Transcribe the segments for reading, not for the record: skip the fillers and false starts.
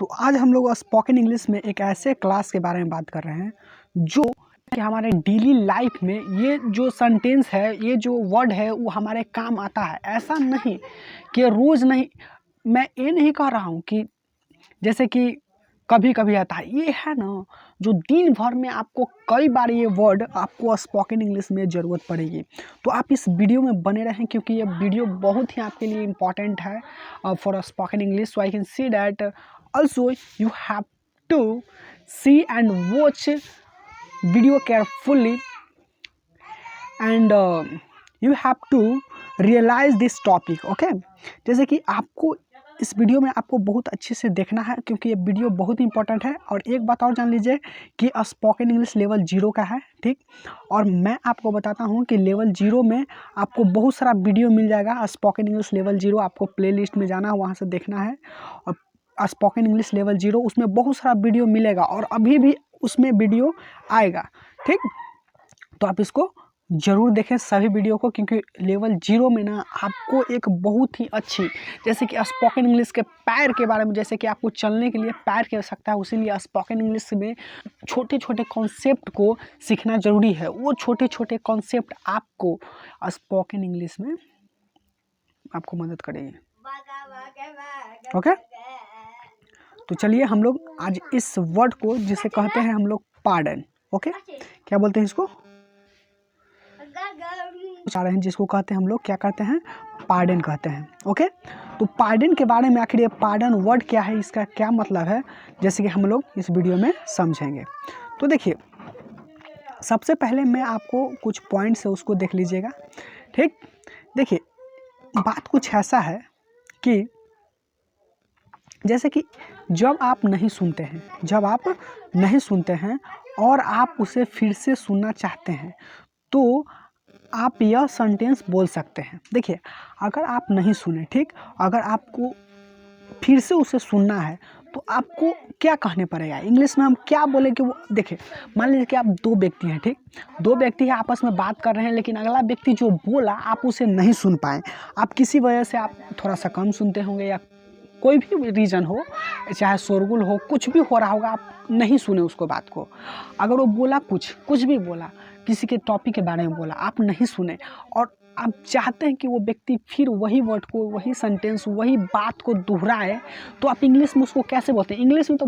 तो आज हम लोग स्पोकन इंग्लिश में एक ऐसे क्लास के बारे में बात कर रहे हैं जो कि हमारे डेली लाइफ में ये जो सेंटेंस है, ये जो वर्ड है वो हमारे काम आता है। ऐसा नहीं कि रोज़ नहीं, मैं ये नहीं कह रहा हूँ कि जैसे कि कभी कभी आता है, ये है ना जो दिन भर में आपको कई बार ये वर्ड आपको स्पोकन इंग्लिश में ज़रूरत पड़ेगी। तो आप इस वीडियो में बने रहें क्योंकि ये वीडियो बहुत ही आपके लिए इम्पॉर्टेंट है for spoken English. So I can see that also you have to see and watch video carefully and you have to realize this topic, okay? जैसे कि आपको इस वीडियो में आपको बहुत अच्छे से देखना है क्योंकि ये वीडियो बहुत ही इंपॉर्टेंट है। और एक बात और जान लीजिए कि स्पोकन इंग्लिश लेवल 0 का है, ठीक। और मैं आपको बताता हूँ कि लेवल 0 में आपको बहुत सारा वीडियो मिल जाएगा। स्पोकन इंग्लिश लेवल 0 आपको प्लेलिस्ट में जाना है, वहाँ से देखना है। और स्पोकन इंग्लिश लेवल 0 उसमें बहुत सारा वीडियो मिलेगा और अभी भी उसमें वीडियो आएगा, ठीक। तो आप इसको ज़रूर देखें सभी वीडियो को, क्योंकि लेवल 0 में ना आपको एक बहुत ही अच्छी, जैसे कि स्पोकन इंग्लिश के पैर के बारे में, जैसे कि आपको चलने के लिए पैर की आवश्यकता है, उसीलिए स्पोकन इंग्लिश में छोटे छोटे कॉन्सेप्ट को सीखना ज़रूरी है। वो छोटे छोटे कॉन्सेप्ट आपको स्पोकन इंग्लिश में आपको मदद करेंगे, ओके। तो चलिए हम लोग आज इस वर्ड को जिसे कहते हैं हम लोग पार्डन, ओके। क्या बोलते हैं इसको? आ रहे हैं जिसको कहते हैं हम लोग क्या कहते हैं? पार्डन कहते हैं, ओके। तो पार्डन के बारे में आखिर ये पार्डन वर्ड क्या है, इसका क्या मतलब है, जैसे कि हम लोग इस वीडियो में समझेंगे। तो देखिए, सबसे पहले मैं आपको कुछ पॉइंट्स है उसको देख लीजिएगा, ठीक। देखिए, बात कुछ ऐसा है कि जैसे कि जब आप नहीं सुनते हैं और आप उसे फिर से सुनना चाहते हैं तो आप यह सेंटेंस बोल सकते हैं। देखिए, अगर आप नहीं सुने, ठीक, अगर आपको फिर से उसे सुनना है तो आपको क्या कहने पड़ेगा? इंग्लिश में हम क्या बोले कि वो, देखिए मान लीजिए कि आप दो व्यक्ति हैं, ठीक, दो व्यक्ति हैं आपस में बात कर रहे हैं, लेकिन अगला व्यक्ति जो बोला आप उसे नहीं सुन पाए। आप किसी वजह से आप थोड़ा सा कम सुनते होंगे या कोई भी रीज़न हो, चाहे शोरगुल हो, कुछ भी हो रहा होगा, आप नहीं सुने उसको बात को। अगर वो बोला कुछ भी बोला, किसी के टॉपिक के बारे में बोला, आप नहीं सुने और आप चाहते हैं कि वो व्यक्ति फिर वही वर्ड को, वही सेंटेंस, वही बात को दोहराए, तो आप इंग्लिश में उसको कैसे बोलते हैं? इंग्लिश में तो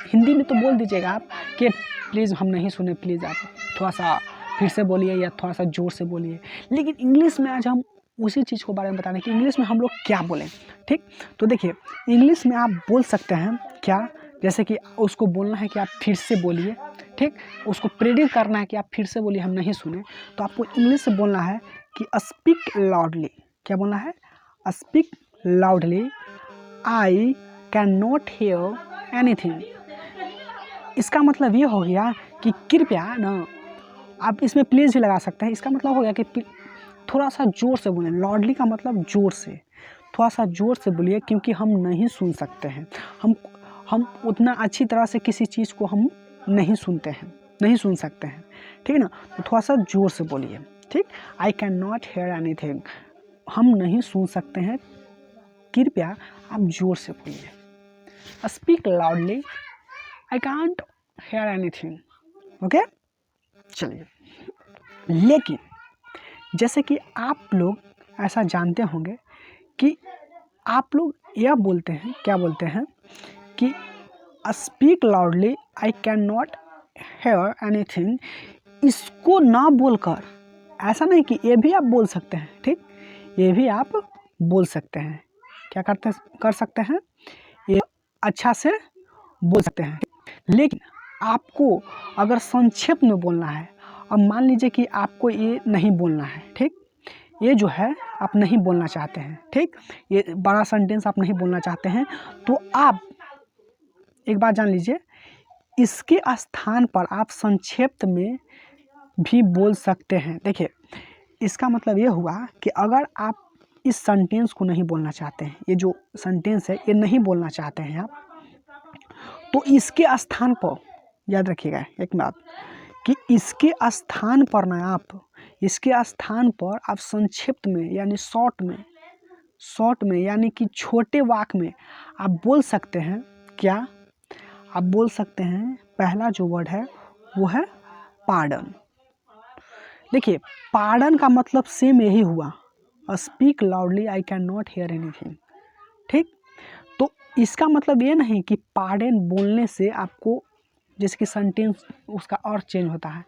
हिंदी में तो बोल दीजिएगा आप कि प्लीज़ हम नहीं सुने, प्लीज़ आप थोड़ा सा फिर से बोलिए या थोड़ा सा ज़ोर से बोलिए। लेकिन इंग्लिश में आज हम उसी चीज़ को बारे में बताने कि इंग्लिश में हम लोग क्या बोलें, ठीक। तो देखिए, इंग्लिश में आप बोल सकते हैं क्या, जैसे कि उसको बोलना है कि आप फिर से बोलिए, ठीक, उसको प्रेडिक्ट करना है कि आप फिर से बोलिए, हम नहीं सुने, तो आपको इंग्लिश से बोलना है कि स्पीक लाउडली। क्या बोलना है? Speak loudly, I can not hear anything. इसका मतलब ये हो गया कि कृपया ना, आप इसमें प्लीज़ भी लगा सकते हैं। इसका मतलब हो गया कि थोड़ा सा ज़ोर से बोलें। लाउडली का मतलब ज़ोर से, थोड़ा सा ज़ोर से बोलिए, क्योंकि हम नहीं सुन सकते हैं, हम उतना अच्छी तरह से किसी चीज़ को हम नहीं सुनते हैं, नहीं सुन सकते हैं, ठीक है ना। तो थोड़ा सा ज़ोर से बोलिए, ठीक। I can not hear anything, हम नहीं सुन सकते हैं, कृपया आप ज़ोर से बोलिए। Speak loudly, I can't hear anything, okay. चलिए, लेकिन जैसे कि आप लोग ऐसा जानते होंगे कि आप लोग यह बोलते हैं, क्या बोलते हैं कि speak loudly, I can not hear anything. इसको ना बोलकर, ऐसा नहीं कि ये भी आप बोल सकते हैं, ठीक, ये भी आप बोल सकते हैं। क्या कर सकते हैं? ये अच्छा से बोल सकते हैं, लेकिन आपको अगर संक्षेप में बोलना है, अब मान लीजिए कि आपको ये नहीं बोलना है, ठीक, ये जो है आप नहीं बोलना चाहते हैं, ठीक, ये बड़ा सेंटेंस आप नहीं बोलना चाहते हैं, तो आप एक बात जान लीजिए, इसके स्थान पर आप संक्षेप में भी बोल सकते हैं। देखिए, इसका मतलब ये हुआ कि अगर आप इस सेंटेंस को नहीं बोलना चाहते हैं, ये जो सेंटेंस है ये नहीं बोलना चाहते हैं आप, तो इसके स्थान पर याद रखिएगा एक बात कि इसके स्थान पर ना आप, इसके स्थान पर आप संक्षिप्त में यानी शॉर्ट में यानी कि छोटे वाक्य में आप बोल सकते हैं क्या, आप बोल सकते हैं पहला जो वर्ड है वो है पार्डन। देखिए पार्डन का मतलब सेम यही हुआ, speak loudly I can not hear anything. ठीक, तो इसका मतलब ये नहीं कि पार्डन बोलने से आपको जैसे कि सेंटेंस उसका अर्थ चेंज होता है,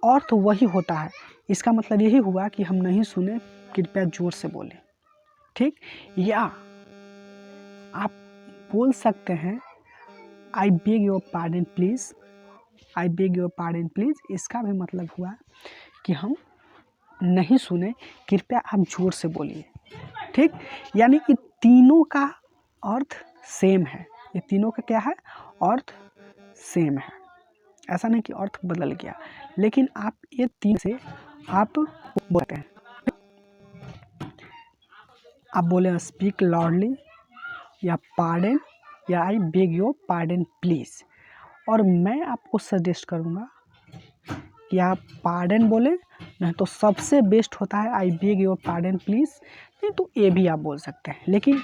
अर्थ वही होता है। इसका मतलब यही हुआ कि हम नहीं सुने, कृपया जोर से बोलें। ठीक, या आप बोल सकते हैं I beg your pardon please, I beg your pardon please. इसका भी मतलब हुआ कि हम नहीं सुने, कृपया आप जोर से बोलिए। ठीक, यानी कि तीनों का अर्थ सेम है। ये तीनों का क्या है, अर्थ सेम है। ऐसा नहीं कि अर्थ बदल गया, लेकिन आप ये तीन से आप बोलते हैं। आप बोले स्पीक लाउडली या पार्डन या I beg your pardon please. और मैं आपको सजेस्ट करूँगा कि आप पार्डन बोले, नहीं तो सबसे बेस्ट होता है I beg your pardon please, नहीं तो ये भी आप बोल सकते हैं। लेकिन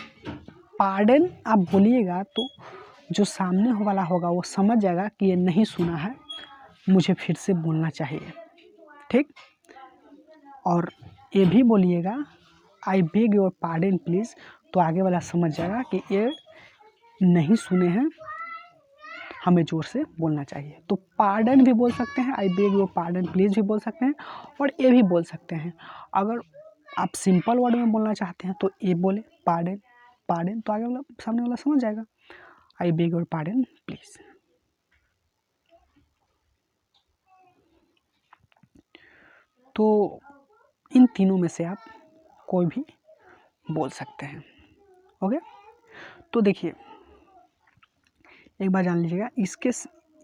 पार्डन आप बोलिएगा तो जो सामने वाला होगा वो समझ जाएगा कि ये नहीं सुना है, मुझे फिर से बोलना चाहिए। ठीक, और ये भी बोलिएगा I beg your pardon please, तो आगे वाला समझ जाएगा कि ये नहीं सुने हैं, हमें ज़ोर से बोलना चाहिए। तो पार्डन भी बोल सकते हैं, I beg your pardon please भी बोल सकते हैं, और ये भी बोल सकते हैं। अगर आप सिंपल वर्ड में बोलना चाहते हैं तो ये बोले पार्डन, पार्डन, तो आगे वाला सामने वाला समझ जाएगा I beg your pardon please. तो इन तीनों में से आप कोई भी बोल सकते हैं। ओके, तो देखिए एक बार जान लीजिएगा,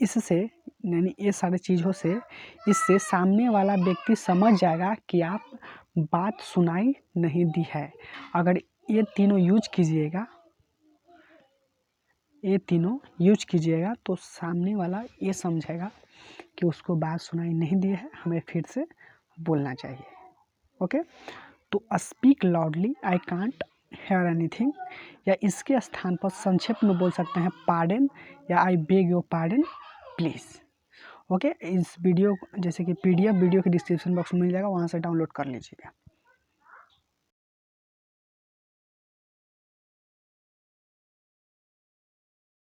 इससे यानी ये सारी चीज़ों से इससे सामने वाला व्यक्ति समझ जाएगा कि आप बात सुनाई नहीं दी है। अगर ये तीनों यूज कीजिएगा, ये तीनों यूज कीजिएगा तो सामने वाला ये समझेगा कि उसको बात सुनाई नहीं दी है, हमें फिर से बोलना चाहिए। ओके, तो speak loudly I can't hear anything, या इसके स्थान पर संक्षेप में बोल सकते हैं पार्डन या I beg your pardon please. Okay, इस वीडियो जैसे कि PDF वीडियो के डिस्क्रिप्शन बॉक्स में मिल जाएगा, वहाँ से डाउनलोड कर लीजिएगा।